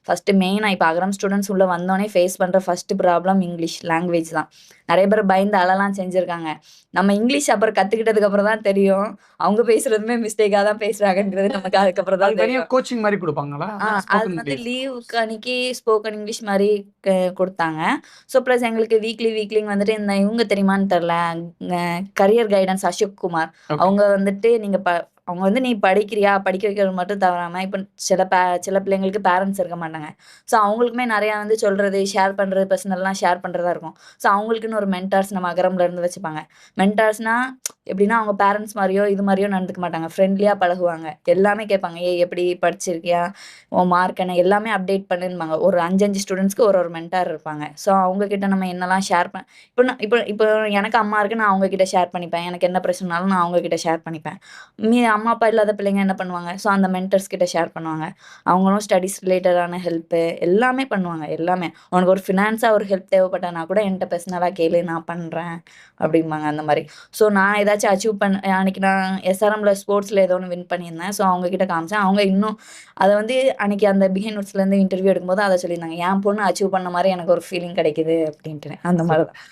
First மெயினா இப்ப அகரம் students உள்ள வந்தோனே ஃபேஸ் பண்ற ஃபர்ஸ்ட் ப்ராப்ளம் இங்கிலீஷ் லாங்குவேஜ் தான். நெறைய பேர் பயந்து அழலாம் செஞ்சிருக்காங்க. நம்ம இங்கிலீஷ் அப்புறம் கத்துக்கிட்டதுக்கு அப்புறம் தான் தெரியும். அவங்க பேசுறதுமே மிஸ்டேக்கா தான் பேசுறாங்கன்றது நமக்கு அதுக்கப்புறம் தான் அதுக்கு தனியா தெரியும். கோச்சிங் மாரி குடுப்பாங்களா? ஆ அது ஸ்போக்கன் வந்து இங்கிலீஷ். லீவுக்கு அன்னைக்கு ஸ்போக்கன் இங்கிலீஷ் மாரி குடுத்தாங்க. ஸோ ப்ளஸ் எங்களுக்கு வீக்லி வந்துட்டு இந்த இவங்க தெரியுமான்னு தெர்ல. அ career guidance Ashok Kumar. Okay. அவங்க வந்துட்டு அவங்க வந்து நீ படிக்கிறியா? படிக்க வைக்கிறது மட்டும் தவறாம, இப்ப சில பிள்ளைங்களுக்கு பேரண்ட்ஸ் இருக்க மாட்டாங்க. ஸோ அவங்களுக்குமே நெறையா வந்து சொல்றது, ஷேர் பண்றது, பர்சனல்லாம் ஷேர் பண்றதா இருக்கும். ஸோ அவங்களுக்குன்னு ஒரு மென்டார்ஸ் நம்ம அகரம்ல இருந்து வச்சுப்பாங்க. மென்டார்ஸ்னா எப்படின்னா, அவங்க பேரண்ட்ஸ் மாரியோ, இது மாரியோ நடந்துக்க மாட்டாங்க. ஃப்ரெண்ட்லியா பழகுவாங்க. எல்லாமே கேட்பாங்க. "ஏய் எப்படி படிச்சிருக்கியா? உன் மார்க் என்ன?" எல்லாமே அப்டேட் பண்ணுன்பாங்க. ஒரு 5 ஸ்டூடண்ட்ஸ்க்கு ஒரு மென்டார் இருப்பாங்க. ஸோ அவங்க கிட்ட நம்ம என்னலாம் ஷேர் இப்போ எனக்கு அம்மா இருக்கு. நான் அவங்க கிட்ட ஷேர் பண்ணிப்பேன். எனக்கு என்ன பிரச்சனைனாலும் நான் அவங்க கிட்ட ஷேர் பண்ணிப்பேன். அம்மா, அப்பா இல்லாத பிள்ளைங்க என்ன பண்ணுவாங்க? ஸோ அந்த மென்டர்ஸ் கிட்ட ஷேர் பண்ணுவாங்க. அவங்களும் ஸ்டடீஸ் ரிலேட்டடான ஹெல்ப்பு எல்லாமே பண்ணுவாங்க. எல்லாமே. "உனக்கு ஒரு ஃபினான்ஸா ஒரு ஹெல்ப் தேவைப்பட்டானா கூட என்ட்ட பெர்சனலா கேளு. நான் பண்றேன்." அப்படிம்பாங்க அந்த மாரி. ஸோ நான் ஏதாச்சும் அச்சீவ் அன்னைக்கு நான் எஸ்ஆர்எம்ல ஸ்போர்ட்ஸ்ல ஏதோ ஒண்ணு வின் பண்ணியிருந்தேன். ஸோ அவங்க கிட்ட காமிச்சேன். அவங்க இன்னும் அத வந்து அன்னைக்கு அந்த பிஹைண்ட் நோட்ஸ்லேருந்து இன்டர்வியூ எடுக்கும்போது அத சொல்லியிருந்தாங்க. என் பொண்ணு அச்சீவ் பண்ண மாரி எனக்கு ஒரு ஃபீலிங் கிடைக்குது அப்படின்ட்டு. அந்த மாரி சூப்பர். தான்.